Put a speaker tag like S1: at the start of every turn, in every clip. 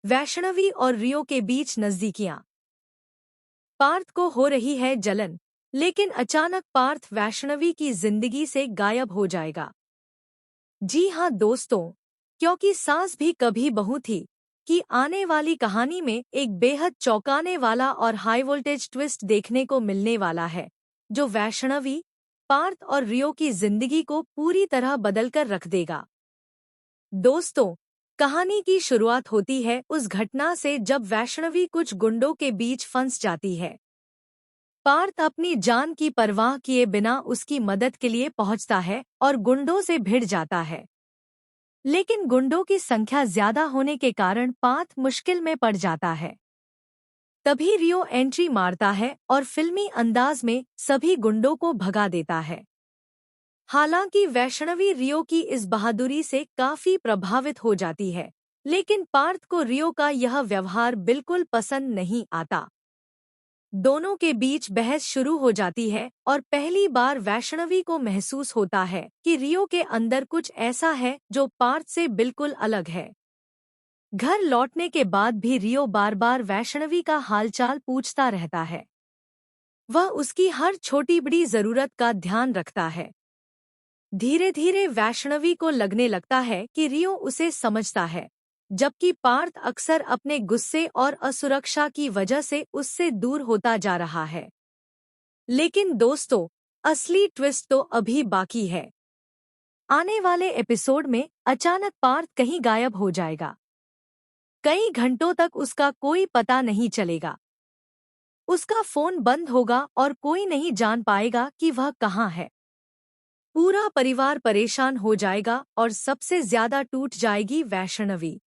S1: वैष्णवी और रियो के बीच नजदीकियां। पार्थ को हो रही है जलन, लेकिन अचानक पार्थ वैष्णवी की जिंदगी से गायब हो जाएगा। जी हाँ दोस्तों, क्योंकि सास भी कभी बहू थी कि आने वाली कहानी में एक बेहद चौंकाने वाला और हाई वोल्टेज ट्विस्ट देखने को मिलने वाला है, जो वैष्णवी, पार्थ और रियो की जिंदगी को पूरी तरह बदलकर रख देगा। दोस्तों, कहानी की शुरुआत होती है उस घटना से जब वैष्णवी कुछ गुंडों के बीच फंस जाती है। पार्थ अपनी जान की परवाह किए बिना उसकी मदद के लिए पहुंचता है और गुंडों से भिड़ जाता है। लेकिन गुंडों की संख्या ज्यादा होने के कारण पार्थ मुश्किल में पड़ जाता है। तभी रियो एंट्री मारता है और फिल्मी अंदाज में सभी गुंडों को भगा देता है। हालांकि वैष्णवी रियो की इस बहादुरी से काफी प्रभावित हो जाती है, लेकिन पार्थ को रियो का यह व्यवहार बिल्कुल पसंद नहीं आता। दोनों के बीच बहस शुरू हो जाती है और पहली बार वैष्णवी को महसूस होता है कि रियो के अंदर कुछ ऐसा है जो पार्थ से बिल्कुल अलग है। घर लौटने के बाद भी रियो बार बार वैष्णवी का हालचाल पूछता रहता है। वह उसकी हर छोटी बड़ी जरूरत का ध्यान रखता है। धीरे धीरे वैष्णवी को लगने लगता है कि रियो उसे समझता है, जबकि पार्थ अक्सर अपने गुस्से और असुरक्षा की वजह से उससे दूर होता जा रहा है। लेकिन दोस्तों, असली ट्विस्ट तो अभी बाकी है। आने वाले एपिसोड में अचानक पार्थ कहीं गायब हो जाएगा। कई घंटों तक उसका कोई पता नहीं चलेगा। उसका फोन बंद होगा और कोई नहीं जान पाएगा कि वह कहाँ है। पूरा परिवार परेशान हो जाएगा और सबसे ज्यादा टूट जाएगी वैष्णवी।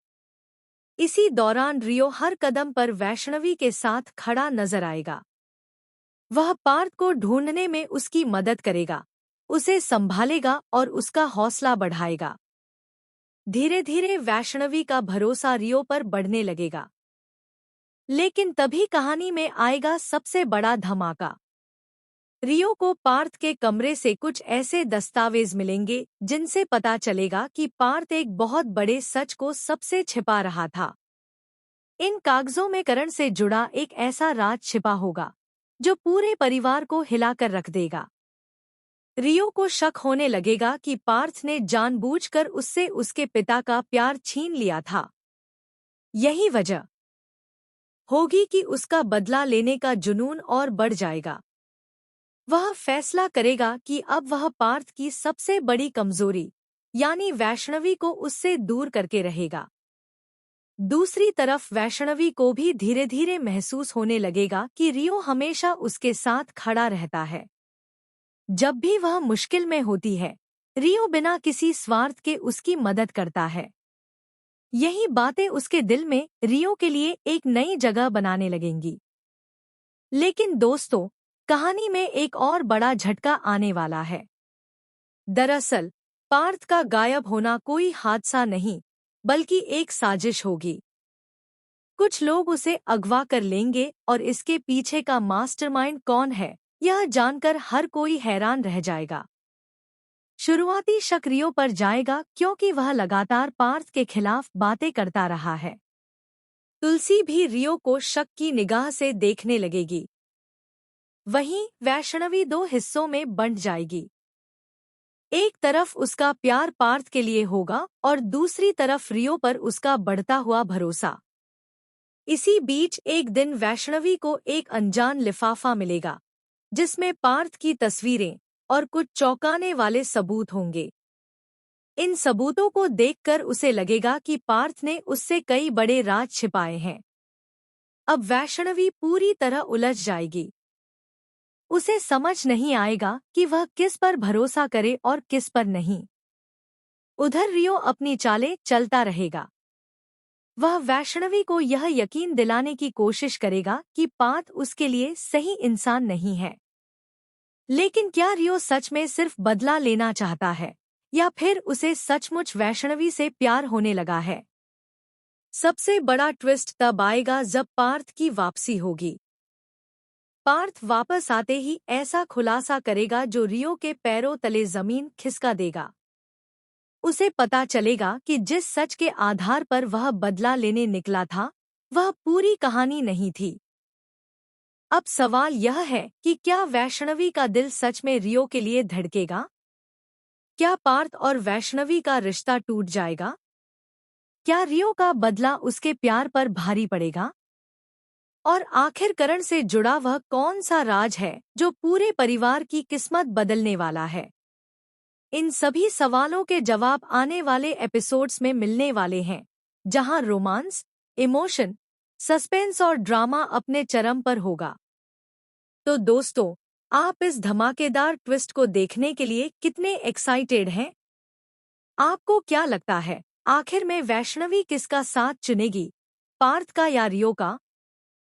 S1: इसी दौरान रियो हर कदम पर वैष्णवी के साथ खड़ा नजर आएगा। वह पार्थ को ढूंढने में उसकी मदद करेगा, उसे संभालेगा और उसका हौसला बढ़ाएगा। धीरे धीरे वैष्णवी का भरोसा रियो पर बढ़ने लगेगा। लेकिन तभी कहानी में आएगा सबसे बड़ा धमाका। रियो को पार्थ के कमरे से कुछ ऐसे दस्तावेज मिलेंगे जिनसे पता चलेगा कि पार्थ एक बहुत बड़े सच को सबसे छिपा रहा था। इन कागजों में करण से जुड़ा एक ऐसा राज छिपा होगा जो पूरे परिवार को हिलाकर रख देगा। रियो को शक होने लगेगा कि पार्थ ने जानबूझकर उससे उसके पिता का प्यार छीन लिया था। यही वजह होगी कि उसका बदला लेने का जुनून और बढ़ जाएगा। वह फैसला करेगा कि अब वह पार्थ की सबसे बड़ी कमजोरी यानी वैष्णवी को उससे दूर करके रहेगा। दूसरी तरफ वैष्णवी को भी धीरे धीरे महसूस होने लगेगा कि रियो हमेशा उसके साथ खड़ा रहता है। जब भी वह मुश्किल में होती है, रियो बिना किसी स्वार्थ के उसकी मदद करता है। यही बातें उसके दिल में रियो के लिए एक नई जगह बनाने लगेंगी। लेकिन दोस्तों, कहानी में एक और बड़ा झटका आने वाला है। दरअसल पार्थ का गायब होना कोई हादसा नहीं, बल्कि एक साजिश होगी। कुछ लोग उसे अगवा कर लेंगे और इसके पीछे का मास्टरमाइंड कौन है, यह जानकर हर कोई हैरान रह जाएगा। शुरुआती शक रियो पर जाएगा क्योंकि वह लगातार पार्थ के खिलाफ बातें करता रहा है। तुलसी भी रियो को शक की निगाह से देखने लगेगी। वहीं वैष्णवी दो हिस्सों में बंट जाएगी। एक तरफ उसका प्यार पार्थ के लिए होगा और दूसरी तरफ रियो पर उसका बढ़ता हुआ भरोसा। इसी बीच एक दिन वैष्णवी को एक अनजान लिफाफा मिलेगा, जिसमें पार्थ की तस्वीरें और कुछ चौंकाने वाले सबूत होंगे। इन सबूतों को देखकर उसे लगेगा कि पार्थ ने उससे कई बड़े राज छिपाए हैं। अब वैष्णवी पूरी तरह उलझ जाएगी। उसे समझ नहीं आएगा कि वह किस पर भरोसा करे और किस पर नहीं। उधर रियो अपनी चालें चलता रहेगा। वह वैष्णवी को यह यकीन दिलाने की कोशिश करेगा कि पार्थ उसके लिए सही इंसान नहीं है। लेकिन क्या रियो सच में सिर्फ बदला लेना चाहता है, या फिर उसे सचमुच वैष्णवी से प्यार होने लगा है? सबसे बड़ा ट्विस्ट तब आएगा जब पार्थ की वापसी होगी। पार्थ वापस आते ही ऐसा खुलासा करेगा जो रियो के पैरों तले जमीन खिसका देगा। उसे पता चलेगा कि जिस सच के आधार पर वह बदला लेने निकला था, वह पूरी कहानी नहीं थी। अब सवाल यह है कि क्या वैष्णवी का दिल सच में रियो के लिए धड़केगा? क्या पार्थ और वैष्णवी का रिश्ता टूट जाएगा? क्या रियो का बदला उसके प्यार पर भारी पड़ेगा? और आखिर करण से जुड़ा वह कौन सा राज है जो पूरे परिवार की किस्मत बदलने वाला है? इन सभी सवालों के जवाब आने वाले एपिसोड्स में मिलने वाले हैं, जहां रोमांस, इमोशन, सस्पेंस और ड्रामा अपने चरम पर होगा। तो दोस्तों, आप इस धमाकेदार ट्विस्ट को देखने के लिए कितने एक्साइटेड हैं? आपको क्या लगता है, आखिर में वैष्णवी किसका साथ चुनेगी, पार्थ का या रियो का?